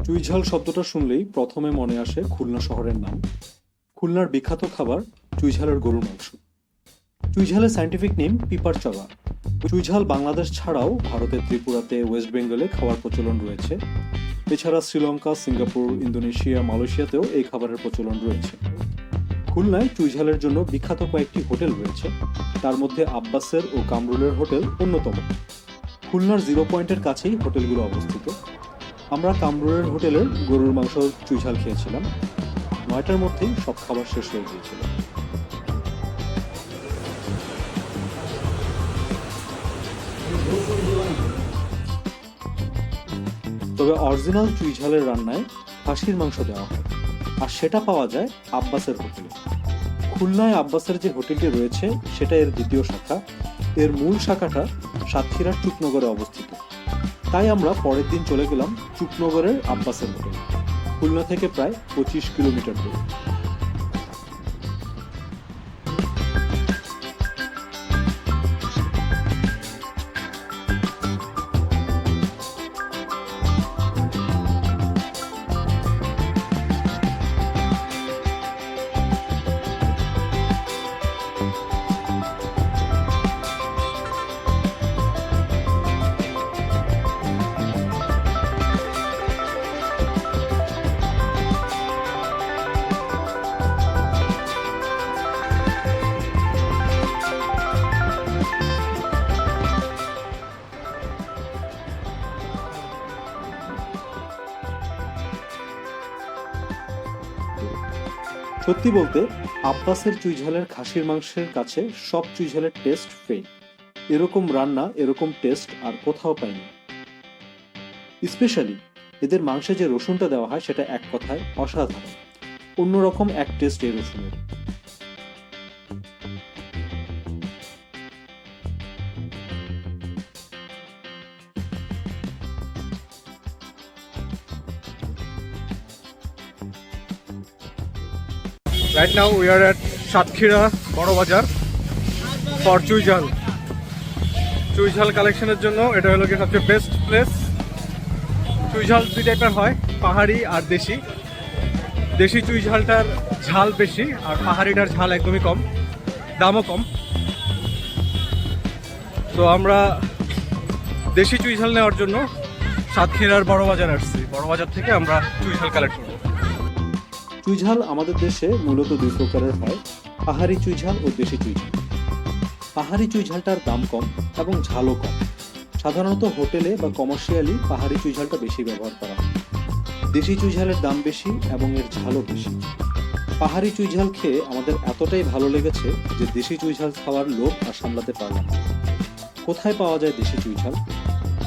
চুই ঝাল শব্দটা শুনলেই প্রথমে মনে আসে খুলনা শহরের নাম। খুলনার বিখ্যাত খাবার চুই ঝালের গরুর মাংস। চুই ঝালের সায়েন্টিফিক নেম পিপার চাবা। চুই ঝাল বাংলাদেশ ছাড়াও ভারতের ত্রিপুরাতে, ওয়েস্ট বেঙ্গলে খাওয়ার প্রচলন রয়েছে। এছাড়া শ্রীলঙ্কা, সিঙ্গাপুর, ইন্দোনেশিয়া, মালয়েশিয়াতেও এই খাবারের প্রচলন রয়েছে। খুলনায় চুই ঝালের জন্য বিখ্যাত কয়েকটি হোটেল রয়েছে, তার মধ্যে আব্বাসের ও কামরুলের হোটেল অন্যতম। খুলনার জিরো পয়েন্টের কাছেই হোটেলগুলো অবস্থিত। আমরা কামরুলের হোটেলের গরুর মাংস চুই ঝাল খেয়েছিলাম। 9টার মধ্যেই সব খাবার শেষ হয়ে গিয়েছিল। তবে অরিজিনাল চুই ঝালের রান্নায় খাসির মাংস দেওয়া হয়, আর সেটা পাওয়া যায় আব্বাসের হোটেলে। খুলনায় আব্বাসের যে হোটেলটি রয়েছে সেটা এর দ্বিতীয় শাখা। এর মূল শাখাটা সাতক্ষীরার চুকনগরে অবস্থিত। তাই আমরা পরের দিন চলে গেলাম চুকনগরের আব্বাসের হোটেল, খুলনা থেকে প্রায় 25 কিলোমিটার দূরে। সত্যি বলতে আব্বাসের চুই ঝালের খাসির মাংসের কাছে সব চুই ঝালের টেস্ট ফেল। এরকম রান্না, এরকম টেস্ট আর কোথাও পাইনি। স্পেশালি এদের মাংসে যে রসুনটা দেওয়া হয় সেটা এক কথায় অসাধারণ। অন্যরকম এক টেস্ট এই রসুনের। Right now we are at Satkhira বড় বাজার for Chui Jhal. Chui Jhal কালেকশনের জন্য এটা হলো কি সবচেয়ে বেস্ট প্লেস। চুই ঝাল দুই টাইপের হয়, পাহাড়ি আর দেশি। দেশি চুই ঝালটার ঝাল বেশি, আর পাহাড়িটার ঝাল একদমই কম, দামও কম। তো আমরা দেশি চুই ঝাল নেওয়ার জন্য সাতক্ষীরার বড় বাজার আসছি। বড় বাজার থেকে আমরা চুই ঝাল কালেক্ট করবো। চুই ঝাল আমাদের দেশে মূলত দুই প্রকারের হয়, পাহাড়ি চুই ঝাল ও দেশি চুই ঝাল। পাহাড়ি চুই ঝালটার দাম কম এবং ঝালও কম। সাধারণত হোটেলে বা কমার্শিয়ালি পাহাড়ি চুই ঝালটা বেশি ব্যবহার করা হয়। দেশি চুই ঝালের দাম বেশি এবং এর ঝালও বেশি। পাহাড়ি চুই ঝাল খেয়ে আমাদের এতটাই ভালো লেগেছে যে দেশি চুই ঝাল খাওয়ার লোভ আর সামলাতে পারলাম না। কোথায় পাওয়া যায় দেশি চুই ঝাল?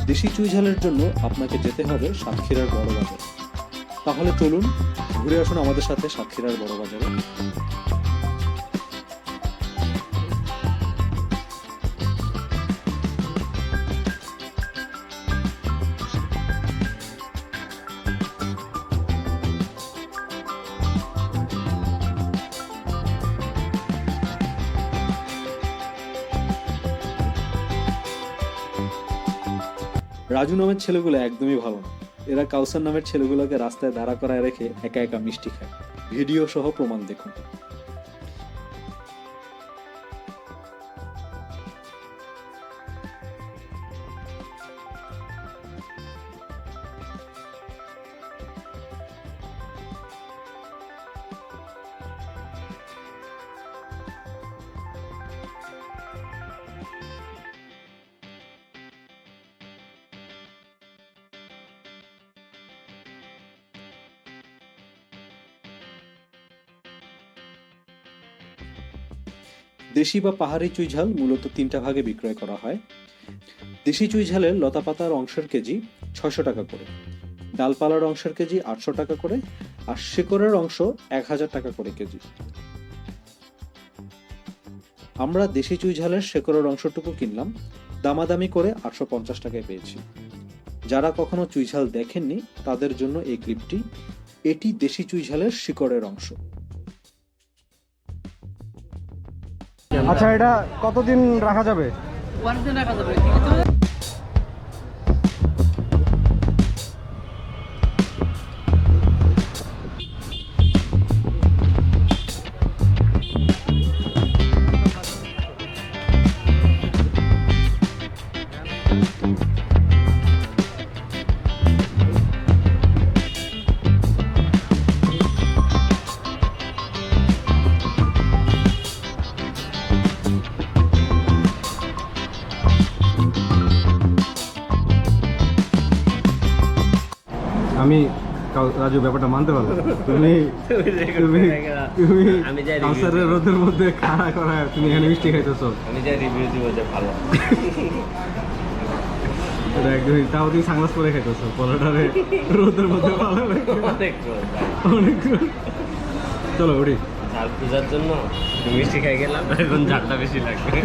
দেশি চুই ঝালের জন্য আপনাকে যেতে হবে সাতক্ষীরার বড় বাজার। তাহলে চলুন ঘুরে আসুন আমাদের সাথে সাতক্ষীরার বড় বাজারে। রাজু নামের ছেলেগুলো একদমই ভালো না। এরা কাউসার নামের ছেলেগুলোকে রাস্তায় দাঁড়া করায় রেখে একা একা মিষ্টি খায়। ভিডিও সহ প্রমাণ দেখুন। দেশি বা পাহাড়ি চুই ঝাল মূলত 3টা ভাগে বিক্রয় করা হয়। দেশি চুই ঝালের লতাপাতার অংশের কেজি 600 টাকা করে, ডালপালার অংশের কেজি 800 টাকা করে, আর শেকড়ের অংশ 1000 টাকা করে কেজি। আমরা দেশি চুই ঝালের শেকড়ের অংশটুকু কিনলাম, দামাদামি করে 850 টাকায় পেয়েছি। যারা কখনো চুই ঝাল দেখেননি তাদের জন্য এই ক্লিপটি। এটি দেশি চুই ঝালের শিকড়ের অংশ। আচ্ছা, এটা কতদিন রাখা যাবে? অনেকদিন রাখা যাবে। আমি রাজু ব্যাপারটা মানতে পারলাম তুমি তুমি তুমি আমি যাই কাউসারের রোদের মধ্যে খাড়া করা তুমি এখানে মিষ্টি খাইতেছো আমি যা রিভিউ দিব যে ভালো। এটা একদমই তাও তুমি সাংলাস পরে খাইতেছো পরোটারে রোদের মধ্যে ভালো লাগে অনেক রোদ ভাই। অনেক চলো উঠি। ঝাল পূজার জন্য মিষ্টি খাই গেলাম, এখন ঝালটা বেশি লাগবে।